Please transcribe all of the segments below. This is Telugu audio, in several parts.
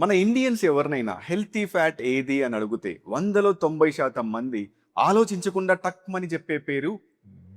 మన ఇండియన్స్ ఎవరినైనా హెల్తీ ఫ్యాట్ ఏది అని అడిగితే 100లో 90% మంది ఆలోచించకుండా టక్మని చెప్పే పేరు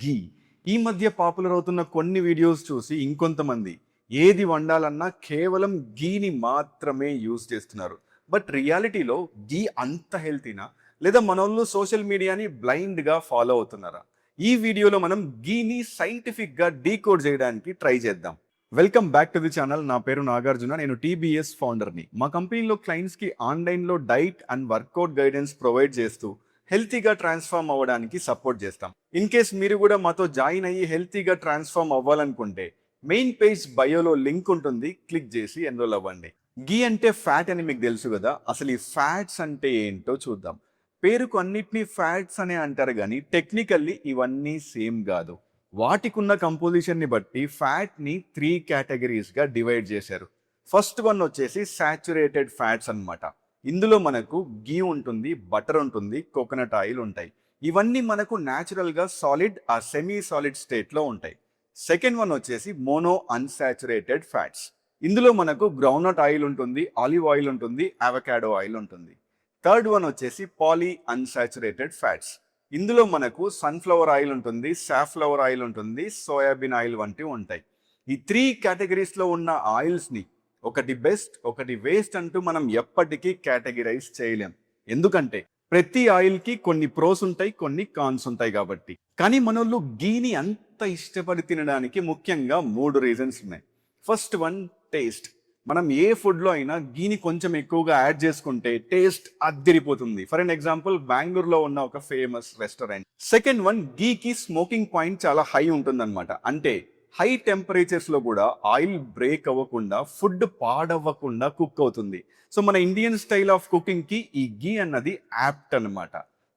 గీ. ఈ మధ్య పాపులర్ అవుతున్న కొన్ని వీడియోస్ చూసి ఇంకొంతమంది ఏది వండాలన్నా కేవలం గీని మాత్రమే యూజ్ చేస్తున్నారు. బట్ రియాలిటీలో గీ అంత హెల్తీనా, లేదా మనోళ్ళు సోషల్ మీడియాని బ్లైండ్గా ఫాలో అవుతున్నారా? ఈ వీడియోలో మనం గీని సైంటిఫిక్గా డీకోడ్ చేయడానికి ట్రై చేద్దాం. Welcome back to the channel. నా పేరు నాగార్జున, నేను టీబీఎస్ ఫౌండర్ని. మా కంపెనీలో క్లయింట్స్కి ఆన్లైన్లో diet and workout guidance provide చేస్తూ హెల్తీగా ట్రాన్స్ఫార్మ్ అవ్వడానికి సపోర్ట్ చేస్తాం. ఇన్ కేస్ మీరు కూడా మాతో జాయిన్ అయ్యి హెల్తీగా ట్రాన్స్ఫార్మ్ అవ్వాలనుకుంటే మెయిన్ పేజ్ బయోలో లింక్ ఉంటుంది, క్లిక్ చేసి ఎన్రోల్ అవ్వండి. గీ అంటే ఫ్యాట్ అని మీకు తెలుసు కదా, అసలు ఈ ఫ్యాట్స్ అంటే ఏంటో చూద్దాం. పేరుకు అన్నిటినీ ఫ్యాట్స్ అనే అంటారు, కానీ టెక్నికల్లీ ఇవన్నీ సేమ్ కాదు. వాటికున్న కంపోజిషన్ని బట్టి ఫ్యాట్ని 3 కేటగిరీస్గా డివైడ్ చేశారు. ఫస్ట్ వన్ వచ్చేసి సాచురేటెడ్ ఫ్యాట్స్ అన్నమాట. ఇందులో మనకు గీ ఉంటుంది, బటర్ ఉంటుంది, కోకోనట్ ఆయిల్ ఉంటాయి. ఇవన్నీ మనకు న్యాచురల్గా సాలిడ్ ఆ సెమీ సాలిడ్ స్టేట్లో ఉంటాయి. సెకండ్ వన్ వచ్చేసి మోనో అన్సాచురేటెడ్ ఫ్యాట్స్. ఇందులో మనకు గ్రౌండ్నట్ ఆయిల్ ఉంటుంది, ఆలివ్ ఆయిల్ ఉంటుంది, అవకాడో ఆయిల్ ఉంటుంది. థర్డ్ వన్ వచ్చేసి పాలీ అన్సాచురేటెడ్ ఫ్యాట్స్. ఇందులో మనకు సన్ఫ్లవర్ ఆయిల్ ఉంటుంది, సాఫ్లవర్ ఆయిల్ ఉంటుంది, సోయాబీన్ ఆయిల్ వంటివి ఉంటాయి. ఈ 3 కేటగిరీస్లో ఉన్న ఆయిల్స్ని ఒకటి బెస్ట్, ఒకటి వేస్ట్ అంటూ మనం ఎప్పటికీ కేటగిరైజ్ చేయలేం. ఎందుకంటే ప్రతి ఆయిల్కి కొన్ని ప్రోస్ ఉంటాయి, కొన్ని కాన్స్ ఉంటాయి కాబట్టి. కానీ మనోళ్ళు గీని అంత ఇష్టపడి తినడానికి ముఖ్యంగా 3 రీజన్స్ ఉన్నాయి. First one, taste. మనం ఏ ఫుడ్లో అయినా గీని కొంచెం ఎక్కువగా యాడ్ చేసుకుంటే టేస్ట్ అద్దిరిపోతుంది. ఫర్ ఎన్ ఎగ్జాంపుల్, బెంగళూరులో ఉన్న ఒక ఫేమస్ రెస్టారెంట్. సెకండ్ వన్, గీకి స్మోకింగ్ పాయింట్ చాలా హై ఉంటుందన్నమాట. అంటే హై టెంపరేచర్స్లో కూడా ఆయిల్ బ్రేక్ అవ్వకుండా, ఫుడ్ పాడవ్వకుండా కుక్ అవుతుంది. సో మన ఇండియన్ స్టైల్ ఆఫ్ కుకింగ్కి ఈ గీ అన్నది యాప్ట్ అన్నమాట.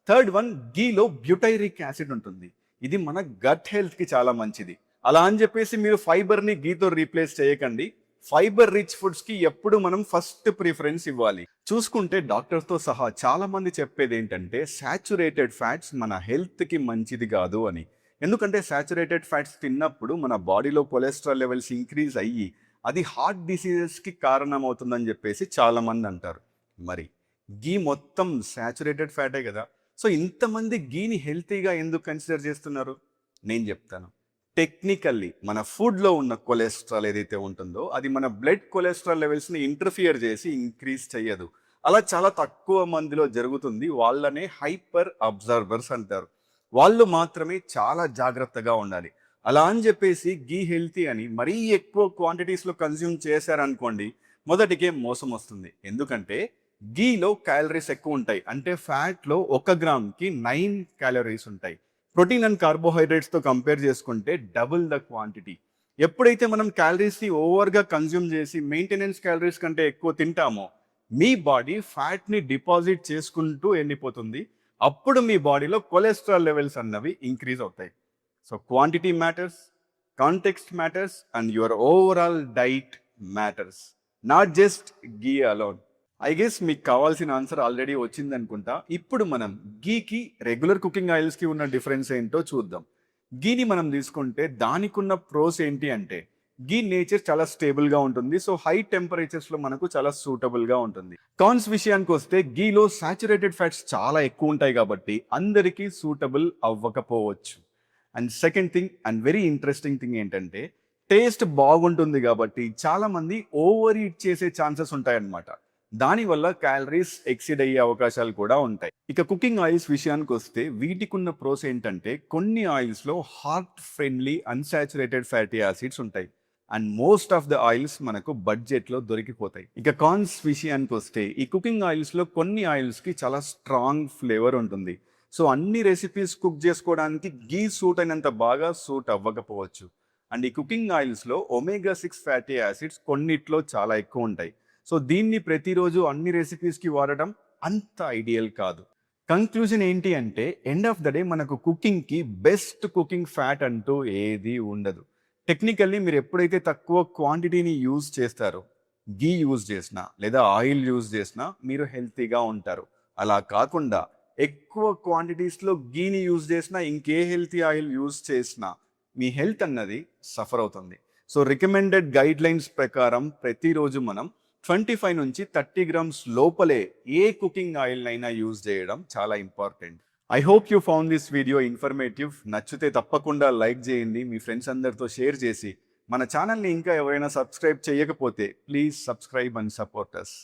థర్డ్ వన్, గీలో బ్యూటైరిక్ యాసిడ్ ఉంటుంది. ఇది మన గట్ హెల్త్కి చాలా మంచిది. అలా అని చెప్పేసి మీరు ఫైబర్ని గీతో రీప్లేస్ చేయకండి. ఫైబర్ రిచ్ ఫుడ్స్కి ఎప్పుడు మనం ఫస్ట్ ప్రిఫరెన్స్ ఇవ్వాలి. చూసుకుంటే డాక్టర్స్తో సహా చాలా మంది చెప్పేది ఏంటంటే సాచురేటెడ్ ఫ్యాట్స్ మన హెల్త్కి మంచిది కాదు అని. ఎందుకంటే సాచురేటెడ్ ఫ్యాట్స్ తిన్నప్పుడు మన బాడీలో కొలెస్ట్రాల్ లెవెల్స్ ఇంక్రీజ్ అయ్యి అది హార్ట్ డిసీజెస్కి కారణమవుతుందని చెప్పేసి చాలామంది అంటారు. మరి గీ మొత్తం సాచురేటెడ్ ఫ్యాటే కదా. సో ఇంతమంది గీని హెల్తీగా ఎందుకు కన్సిడర్ చేస్తున్నారు? నేను చెప్తాను. టెక్నికల్లీ మన ఫుడ్లో ఉన్న కొలెస్ట్రాల్ ఏదైతే ఉంటుందో అది మన బ్లడ్ కొలెస్ట్రాల్ లెవెల్స్ని ఇంటర్ఫియర్ చేసి ఇంక్రీజ్ చేయదు. అలా చాలా తక్కువ మందిలో జరుగుతుంది. వాళ్ళనే హైపర్ అబ్జర్వర్స్ అంటారు. వాళ్ళు మాత్రమే చాలా జాగ్రత్తగా ఉండాలి. అలా అని చెప్పేసి గీ హెల్తీ అని మరీ ఎక్కువ క్వాంటిటీస్లో కన్జ్యూమ్ చేశారనుకోండి, మొదటికే మోసం వస్తుంది. ఎందుకంటే గీలో క్యాలరీస్ ఎక్కువ ఉంటాయి. అంటే ఫ్యాట్లో 1 గ్రామ్కి 9 క్యాలరీస్ ఉంటాయి. ప్రోటీన్ అండ్ కార్బోహైడ్రేట్స్తో కంపేర్ చేసుకుంటే డబుల్ ద క్వాంటిటీ. ఎప్పుడైతే మనం క్యాలరీస్ని ఓవర్గా కన్జ్యూమ్ చేసి మెయింటెనెన్స్ క్యాలరీస్ కంటే ఎక్కువ తింటామో, మీ బాడీ ఫ్యాట్ని డిపాజిట్ చేసుకుంటూ వెళ్ళిపోతుంది. అప్పుడు మీ బాడీలో కొలెస్ట్రాల్ లెవెల్స్ అన్నవి ఇంక్రీజ్ అవుతాయి. So quantity matters, context matters and your overall diet matters, not just ghee alone. I guess మీకు కావాల్సిన ఆన్సర్ ఆల్రెడీ వచ్చింది అనుకుంటా. ఇప్పుడు మనం గీకి రెగ్యులర్ కుకింగ్ ఆయిల్స్కి ఉన్న డిఫరెన్స్ ఏంటో చూద్దాం. గీని మనం తీసుకుంటే దానికి ఉన్న ప్రోస్ ఏంటి అంటే, గీ నేచర్ చాలా స్టేబుల్గా ఉంటుంది. సో హై టెంపరేచర్స్లో మనకు చాలా సూటబుల్గా ఉంటుంది. కాన్స్ విషయానికి వస్తే గీలో సాచురేటెడ్ ఫ్యాట్స్ చాలా ఎక్కువ ఉంటాయి కాబట్టి అందరికీ సూటబుల్ అవ్వకపోవచ్చు. And second thing and very interesting thing ఏంటంటే, టేస్ట్ బాగుంటుంది కాబట్టి చాలామంది ఓవర్ ఈట్ చేసే ఛాన్సెస్ ఉంటాయన్నమాట. దానివల్ల క్యాలరీస్ ఎక్సీడ్ అయ్యే అవకాశాలు కూడా ఉంటాయి. ఇక కుకింగ్ ఆయిల్స్ విషయానికి వస్తే వీటికున్న ప్రోస్ ఏంటంటే, కొన్ని ఆయిల్స్లో heart friendly unsaturated fatty acids ఉంటాయి. And most of the oils మనకు బడ్జెట్లో దొరికిపోతాయి. ఇక కాన్స్ విషయానికి వస్తే, ఈ కుకింగ్ ఆయిల్స్లో కొన్ని ఆయిల్స్కి చాలా స్ట్రాంగ్ ఫ్లేవర్ ఉంటుంది. సో అన్ని రెసిపీస్ కుక్ చేసుకోవడానికి గీ సూట్ అయినంత బాగా సూట్ అవ్వకపోవచ్చు. అండ్ ఈ కుకింగ్ ఆయిల్స్లో ఒమేగా 6 ఫ్యాటీ యాసిడ్స్ కొన్నిట్లో చాలా ఎక్కువ ఉంటాయి. సో దీన్ని ప్రతిరోజు అన్ని రెసిపీస్కి వాడడం అంత ఐడియల్ కాదు. కంక్లూజన్ ఏంటి అంటే, ఎండ్ ఆఫ్ ద డే మనకు కుకింగ్కి బెస్ట్ కుకింగ్ ఫ్యాట్ అంటూ ఏది ఉండదు. టెక్నికల్లీ మీరు ఎప్పుడైతే తక్కువ క్వాంటిటీని యూజ్ చేస్తారో, గీ యూజ్ చేసినా లేదా ఆయిల్ యూజ్ చేసినా మీరు హెల్తీగా ఉంటారు. అలా కాకుండా ఎక్కువ క్వాంటిటీస్లో గీని యూజ్ చేసినా, ఇంకే హెల్తీ ఆయిల్ యూజ్ చేసినా మీ హెల్త్ అన్నది సఫర్ అవుతుంది. సో రికమెండెడ్ గైడ్ లైన్స్ ప్రకారం ప్రతిరోజు మనం 25 నుంచి 30 గ్రామ్స్ లోపలే ఏ కుకింగ్ ఆయిల్ అయినా యూజ్ చేయడం చాలా important. I hope you found this video informative. నచ్చితే తప్పకుండా లైక్ చేయండి, మీ ఫ్రెండ్స్ అందరితో షేర్ చేసి మన ఛానల్ని ఇంకా ఎవరైనా సబ్స్క్రైబ్ చేయకపోతే please subscribe and support us.